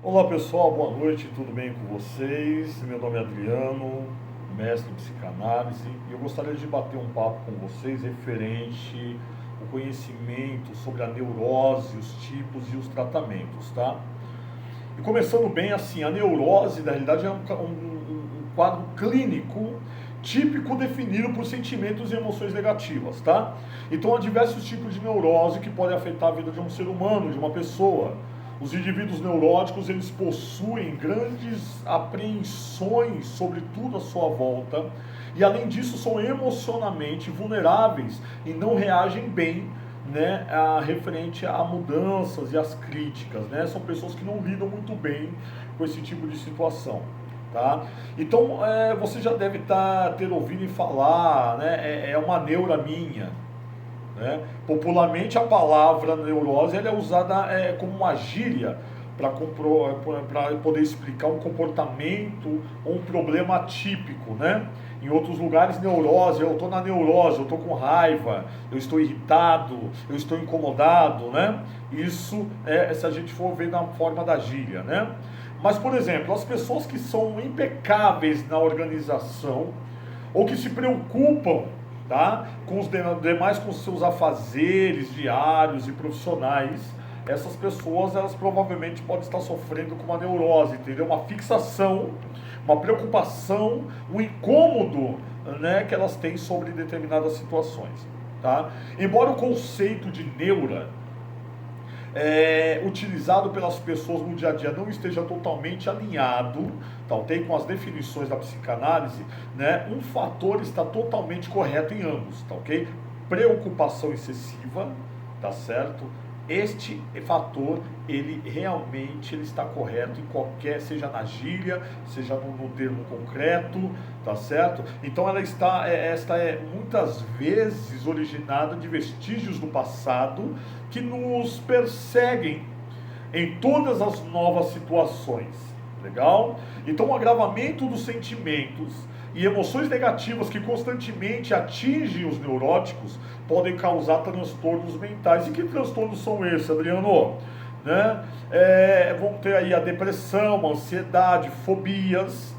Olá pessoal, boa noite, tudo bem com vocês? Meu nome é Adriano, mestre em psicanálise, e eu gostaria de bater um papo com vocês referente ao conhecimento sobre a neurose, os tipos e os tratamentos, tá? E começando bem assim, a neurose na realidade é um quadro clínico típico definido por sentimentos e emoções negativas, tá? Então há diversos tipos de neurose que podem afetar a vida de um ser humano, de uma pessoa. Os indivíduos neuróticos, eles possuem grandes apreensões sobre tudo à sua volta e além disso são emocionalmente vulneráveis e não reagem bem, né, referente a mudanças e as críticas, né? São pessoas que não lidam muito bem com esse tipo de situação. Tá? Então você já deve ter ouvido falar, né? É uma neura minha, né? Popularmente, a palavra neurose ela é usada como uma gíria para poder explicar um comportamento ou um problema atípico, né? Em outros lugares, neurose, eu estou na neurose, eu estou com raiva, eu estou irritado, eu estou incomodado, né? Isso se a gente for ver na forma da gíria, né? Mas, por exemplo, as pessoas que são impecáveis na organização ou que se preocupam, tá, com os demais, com seus afazeres diários e profissionais, essas pessoas, elas provavelmente podem estar sofrendo com uma neurose, entendeu? Uma fixação, uma preocupação, um incômodo, né, que elas têm sobre determinadas situações, tá? Embora o conceito de neura utilizado pelas pessoas no dia a dia não esteja totalmente alinhado, tá, ok? Com as definições da psicanálise, né? Um fator está totalmente correto em ambos, tá, ok? Preocupação excessiva, tá certo? Este fator, ele realmente ele está correto em qualquer, seja na gíria, seja no termo concreto, tá certo? Então esta é muitas vezes originada de vestígios do passado que nos perseguem em todas as novas situações, legal? Então o agravamento dos sentimentos e emoções negativas que constantemente atingem os neuróticos podem causar transtornos mentais. E que transtornos são esses, Adriano? Né? Vão ter aí a depressão, a ansiedade, fobias,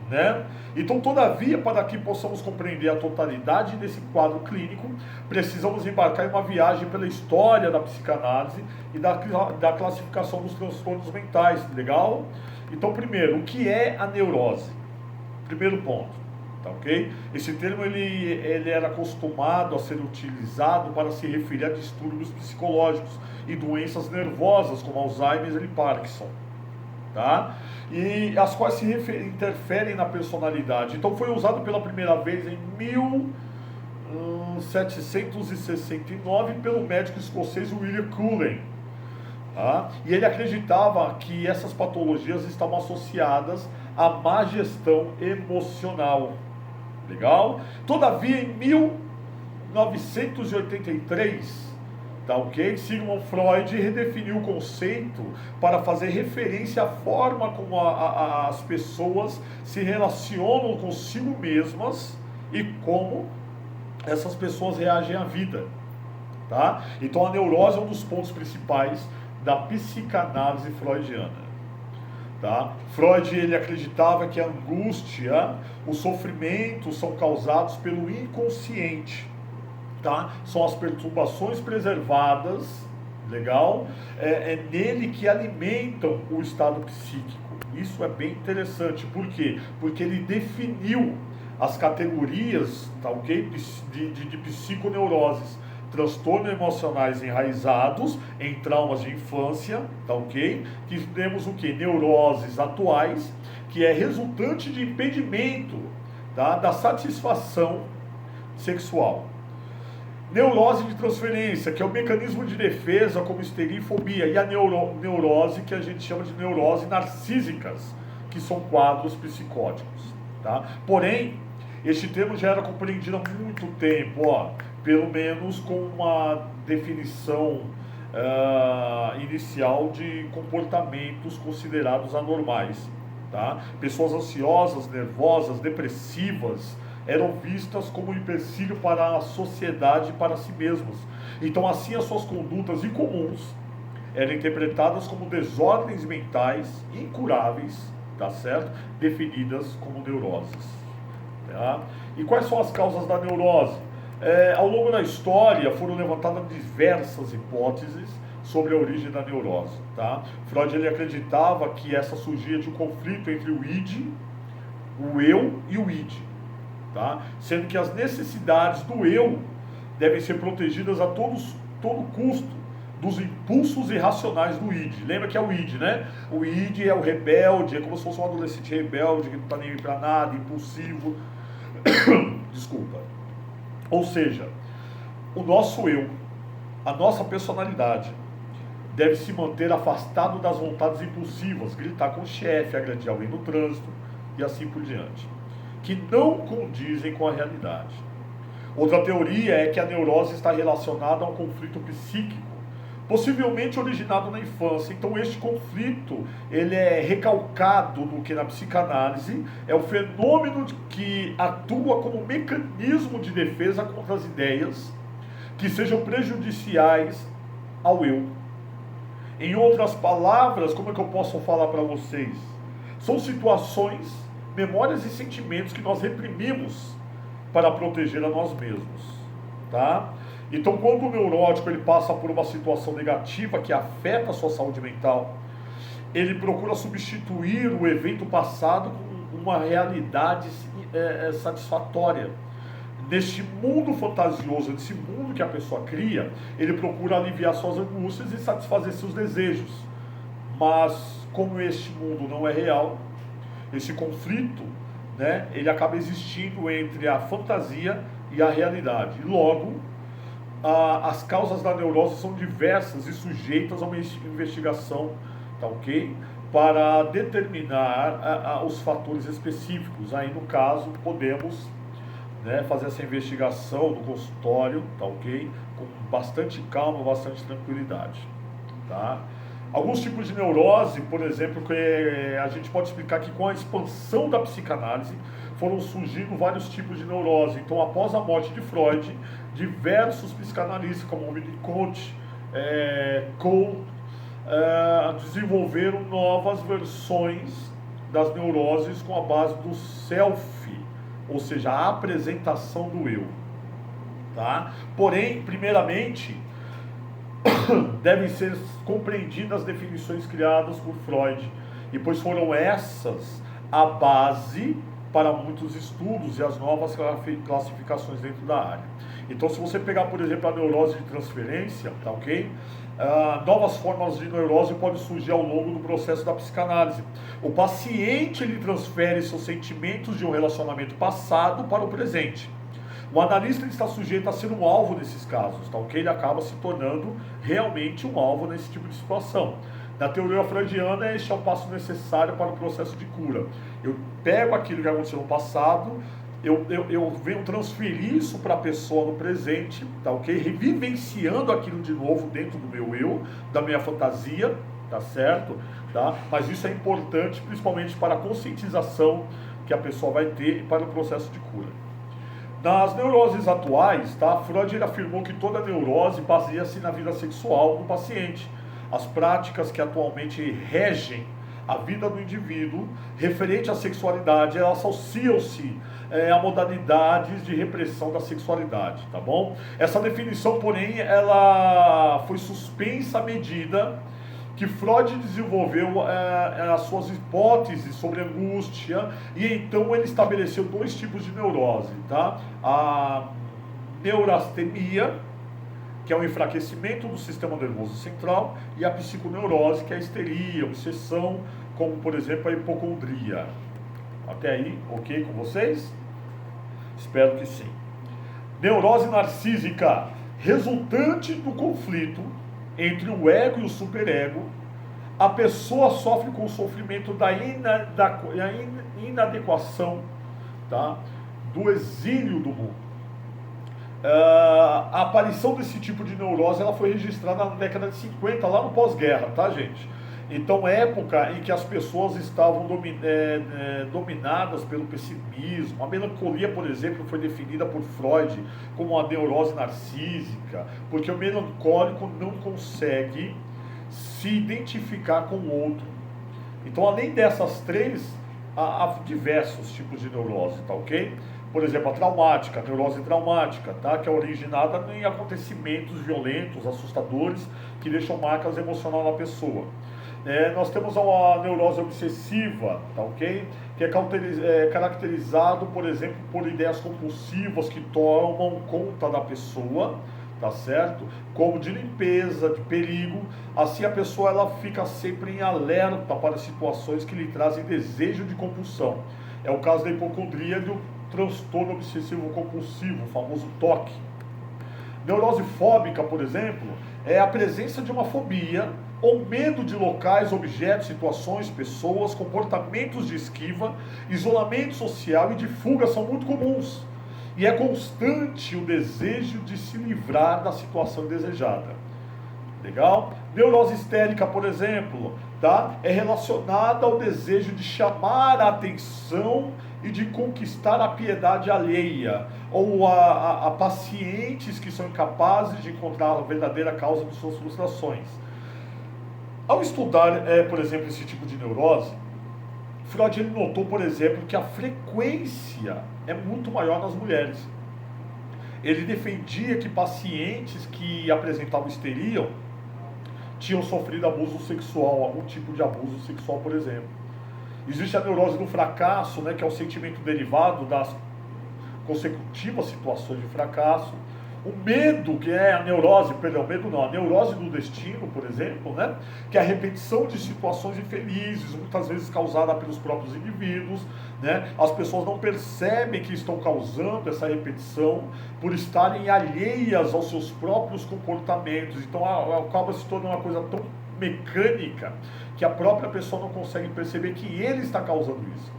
né? Então, todavia, para que possamos compreender a totalidade desse quadro clínico, precisamos embarcar em uma viagem pela história da psicanálise e da classificação dos transtornos mentais, legal? Então, primeiro, o que é a neurose? Primeiro ponto, tá ok? Esse termo ele era acostumado a ser utilizado para se referir a distúrbios psicológicos e doenças nervosas como Alzheimer e Parkinson, tá? E as quais interferem na personalidade. Então foi usado pela primeira vez em 1769 pelo médico escocês William Cullen. Tá? E ele acreditava que essas patologias estavam associadas à má gestão emocional. Legal? Todavia, em 1983, tá ok? Sigmund Freud redefiniu o conceito para fazer referência à forma como as pessoas se relacionam consigo mesmas e como essas pessoas reagem à vida, tá? Então a neurose é um dos pontos principais da psicanálise freudiana. Tá? Freud ele acreditava que a angústia, o sofrimento são causados pelo inconsciente, tá? São as perturbações preservadas, legal? É nele que alimentam o estado psíquico. Isso é bem interessante, por quê? Porque ele definiu as categorias, tá, ok? De psiconeuroses: transtornos emocionais enraizados em traumas de infância, tá ok? Que temos o que? Neuroses atuais, que é resultante de impedimento, tá, da satisfação sexual. Neurose de transferência, que é o mecanismo de defesa como histeria e fobia, e a neurose que a gente chama de neurose narcísicas, que são quadros psicóticos, tá? Porém, este termo já era compreendido há muito tempo, pelo menos com uma definição inicial de comportamentos considerados anormais, tá? Pessoas ansiosas, nervosas, depressivas eram vistas como um empecilho para a sociedade e para si mesmas. Então, assim, as suas condutas incomuns eram interpretadas como desordens mentais incuráveis, tá certo? Definidas como neuroses. Tá? E quais são as causas da neurose? Ao longo da história foram levantadas diversas hipóteses sobre a origem da neurose. Tá? Freud ele acreditava que essa surgia de um conflito entre o id, o eu e o id, tá? Sendo que as necessidades do eu devem ser protegidas a todo custo dos impulsos irracionais do id. Lembra que é o id, né? O id é o rebelde, é como se fosse um adolescente rebelde que não está nem para nada, impulsivo. Desculpa. Ou seja, o nosso eu, a nossa personalidade, deve se manter afastado das vontades impulsivas, gritar com o chefe, agredir alguém no trânsito e assim por diante, que não condizem com a realidade. Outra teoria é que a neurose está relacionada a um conflito psíquico, possivelmente originado na infância. Então este conflito, ele é recalcado no que na psicanálise é o fenômeno que atua como mecanismo de defesa contra as ideias que sejam prejudiciais ao eu. Em outras palavras, como é que eu posso falar para vocês? São situações, memórias e sentimentos que nós reprimimos para proteger a nós mesmos, tá? Então, quando o neurótico ele passa por uma situação negativa que afeta a sua saúde mental, ele procura substituir o evento passado com uma realidade satisfatória. Neste mundo fantasioso, nesse mundo que a pessoa cria, ele procura aliviar suas angústias e satisfazer seus desejos. Mas, como este mundo não é real, esse conflito, né, ele acaba existindo entre a fantasia e a realidade. E logo, as causas da neurose são diversas e sujeitas a uma investigação, tá ok? Para determinar os fatores específicos. Aí, no caso, podemos, né, fazer essa investigação no consultório, tá ok? Com bastante calma, bastante tranquilidade, tá? Alguns tipos de neurose, por exemplo, que a gente pode explicar que com a expansão da psicanálise foram surgindo vários tipos de neurose. Então, após a morte de Freud, diversos psicanalistas, como Winnicott, Cole, desenvolveram novas versões das neuroses com a base do self, ou seja, a apresentação do eu, tá? Porém, primeiramente, devem ser compreendidas as definições criadas por Freud, e pois foram essas a base para muitos estudos e as novas classificações dentro da área. Então, se você pegar, por exemplo, a neurose de transferência, tá ok? Novas formas de neurose podem surgir ao longo do processo da psicanálise. O paciente ele transfere seus sentimentos de um relacionamento passado para o presente. O analista está sujeito a ser um alvo nesses casos, tá ok? Ele acaba se tornando realmente um alvo nesse tipo de situação. Na teoria freudiana, este é um passo necessário para o processo de cura. Eu pego aquilo que aconteceu no passado, eu venho transferir isso para a pessoa no presente, tá ok? Revivenciando aquilo de novo dentro do meu eu, da minha fantasia, tá certo? Tá? Mas isso é importante, principalmente para a conscientização que a pessoa vai ter e para o processo de cura. Nas neuroses atuais, tá? Freud ele afirmou que toda neurose baseia-se na vida sexual do paciente. As práticas que atualmente regem a vida do indivíduo referente à sexualidade, elas associam-se a modalidades de repressão da sexualidade, tá bom? Essa definição, porém, ela foi suspensa à medida que Freud desenvolveu as suas hipóteses sobre angústia, e então ele estabeleceu dois tipos de neurose, tá? A neurastemia, que é o enfraquecimento do sistema nervoso central, e a psiconeurose, que é a histeria, obsessão, como por exemplo a hipocondria. Até aí, ok com vocês? Espero que sim. Neurose narcísica, resultante do conflito entre o ego e o superego. A pessoa sofre com o sofrimento da inadequação, tá? Do exílio do mundo. A aparição desse tipo de neurose ela foi registrada na década de 50, lá no pós-guerra, tá, gente? Então, época em que as pessoas estavam dominadas pelo pessimismo. A melancolia, por exemplo, foi definida por Freud como uma neurose narcísica, porque o melancólico não consegue se identificar com o outro. Então, além dessas três, há diversos tipos de neurose, tá ok? Por exemplo, a traumática, a neurose traumática, tá? Que é originada em acontecimentos violentos, assustadores, que deixam marcas emocionais na pessoa. Nós temos a neurose obsessiva, tá ok? Que é caracterizado, por exemplo, por ideias compulsivas que tomam conta da pessoa, tá certo? Como de limpeza, de perigo. Assim a pessoa ela fica sempre em alerta para situações que lhe trazem desejo de compulsão. É o caso da hipocondria e do transtorno obsessivo compulsivo, o famoso TOC. Neurose fóbica, por exemplo, é a presença de uma fobia ou medo de locais, objetos, situações, pessoas, comportamentos de esquiva, isolamento social e de fuga são muito comuns. E é constante o desejo de se livrar da situação indesejada. Legal? Neurose histérica, por exemplo, tá? É relacionada ao desejo de chamar a atenção e de conquistar a piedade alheia, ou a pacientes que são incapazes de encontrar a verdadeira causa de suas frustrações. Ao estudar, por exemplo, esse tipo de neurose, Freud ele notou, por exemplo, que a frequência é muito maior nas mulheres. Ele defendia que pacientes que apresentavam histeria tinham sofrido abuso sexual, algum tipo de abuso sexual, por exemplo. Existe a neurose do fracasso, né, que é o sentimento derivado das consecutivas situações de fracasso. O medo, que é a neurose, perdão, medo não, a neurose do destino, por exemplo, né, que é a repetição de situações infelizes, muitas vezes causada pelos próprios indivíduos, né, as pessoas não percebem que estão causando essa repetição por estarem alheias aos seus próprios comportamentos, então acaba se tornando uma coisa tão mecânica que a própria pessoa não consegue perceber que ele está causando isso,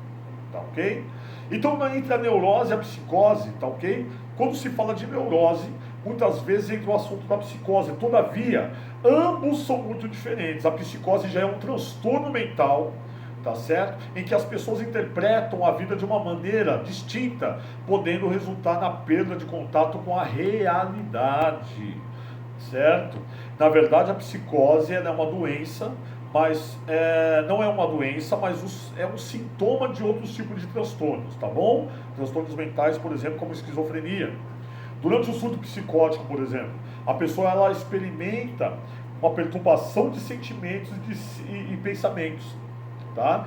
tá ok? Então, entre a neurose e a psicose, tá ok? Quando se fala de neurose, muitas vezes entra o assunto da psicose. Todavia, ambos são muito diferentes. A psicose já é um transtorno mental, tá certo? Em que as pessoas interpretam a vida de uma maneira distinta, podendo resultar na perda de contato com a realidade, certo? Na verdade, a psicose ela é uma doença, mas não é uma doença, mas é um sintoma de outros tipos de transtornos, tá bom? Transtornos mentais, por exemplo, como esquizofrenia. Durante o surto psicótico, por exemplo, a pessoa ela experimenta uma perturbação de sentimentos e pensamentos, tá?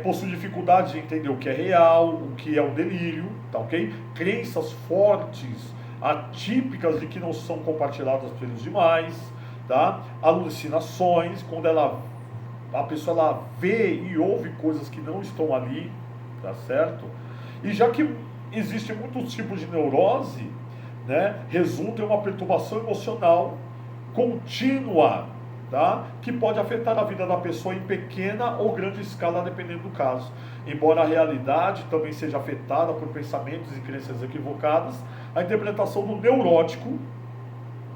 Possui dificuldade de entender o que é real, o que é o delírio, tá ok? Crenças fortes, atípicas de que não são compartilhadas pelos demais, tá? Alucinações, quando a pessoa ela vê e ouve coisas que não estão ali, tá certo? E já que existem muitos tipos de neurose, né, resulta em uma perturbação emocional contínua, tá? Que pode afetar a vida da pessoa em pequena ou grande escala, dependendo do caso. Embora a realidade também seja afetada por pensamentos e crenças equivocadas, a interpretação do neurótico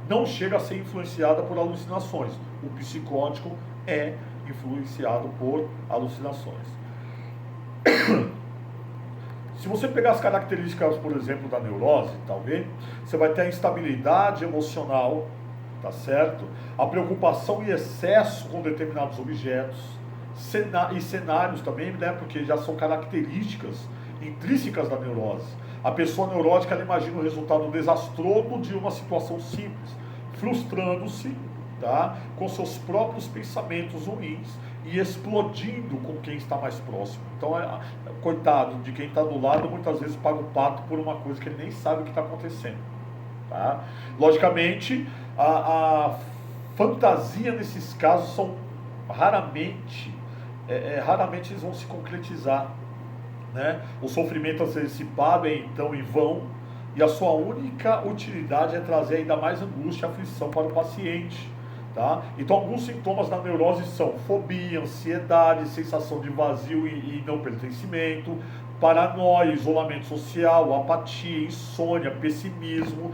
não chega a ser influenciada por alucinações. O psicótico é influenciado por alucinações. Se você pegar as características, por exemplo, da neurose, talvez, você vai ter a instabilidade emocional, tá certo? A preocupação e excesso com determinados objetos, e cenários também, né? Porque já são características intrínsecas da neurose. A pessoa neurótica ela imagina o resultado desastroso de uma situação simples, frustrando-se, tá? Com seus próprios pensamentos ruins e explodindo com quem está mais próximo. Então, coitado de quem está do lado, muitas vezes paga o pato por uma coisa que ele nem sabe o que está acontecendo. Tá? Logicamente, a fantasia nesses casos são raramente eles vão se concretizar. Né? O sofrimento antecipado é então em vão, e a sua única utilidade é trazer ainda mais angústia e aflição para o paciente. Tá? Então, alguns sintomas da neurose são fobia, ansiedade, sensação de vazio e não pertencimento, paranoia, isolamento social, apatia, insônia, pessimismo,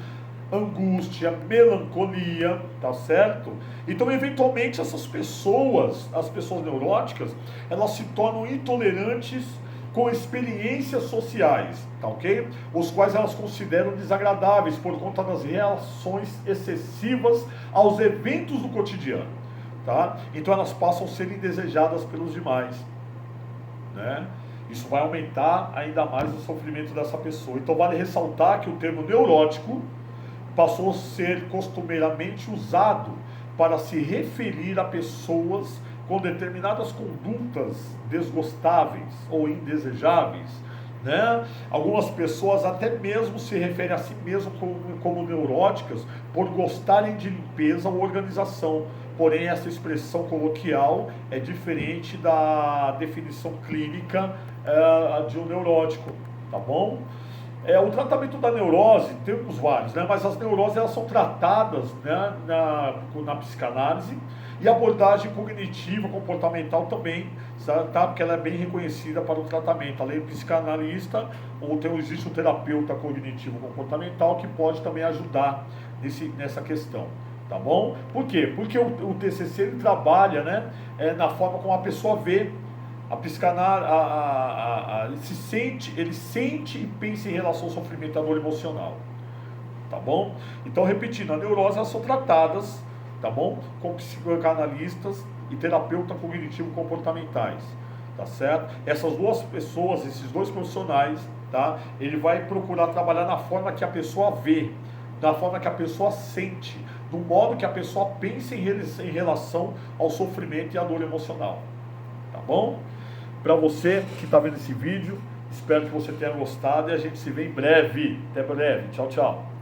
angústia, melancolia, tá certo? Então, eventualmente, essas pessoas, as pessoas neuróticas, elas se tornam intolerantes com experiências sociais, tá ok? Os quais elas consideram desagradáveis por conta das reações excessivas aos eventos do cotidiano, tá? Então elas passam a ser indesejadas pelos demais, né? Isso vai aumentar ainda mais o sofrimento dessa pessoa. Então vale ressaltar que o termo neurótico passou a ser costumeiramente usado para se referir a pessoas com determinadas condutas desgostáveis ou indesejáveis, né? Algumas pessoas até mesmo se referem a si mesmo como neuróticas por gostarem de limpeza ou organização. Porém, essa expressão coloquial é diferente da definição clínica de um neurótico, tá bom? O tratamento da neurose, temos vários, né? Mas as neuroses elas são tratadas, né, na psicanálise, e a abordagem cognitiva, comportamental também, tá? Porque ela é bem reconhecida para o tratamento. Além do psicanalista, existe um terapeuta cognitivo comportamental que pode também ajudar nessa questão. Tá bom? Por quê? Porque o TCC ele trabalha, né, na forma como a pessoa vê a psicanálise, ele sente e pensa em relação ao sofrimento e à dor emocional. Tá bom? Então, repetindo, a neurose elas são tratadas, tá bom? Com psicanalistas e terapeutas cognitivo-comportamentais, tá certo? Essas duas pessoas, esses dois profissionais, tá? Ele vai procurar trabalhar na forma que a pessoa vê, da forma que a pessoa sente, do modo que a pessoa pensa em relação ao sofrimento e à dor emocional. Tá bom? Para você que está vendo esse vídeo, espero que você tenha gostado e a gente se vê em breve. Até breve. Tchau, tchau.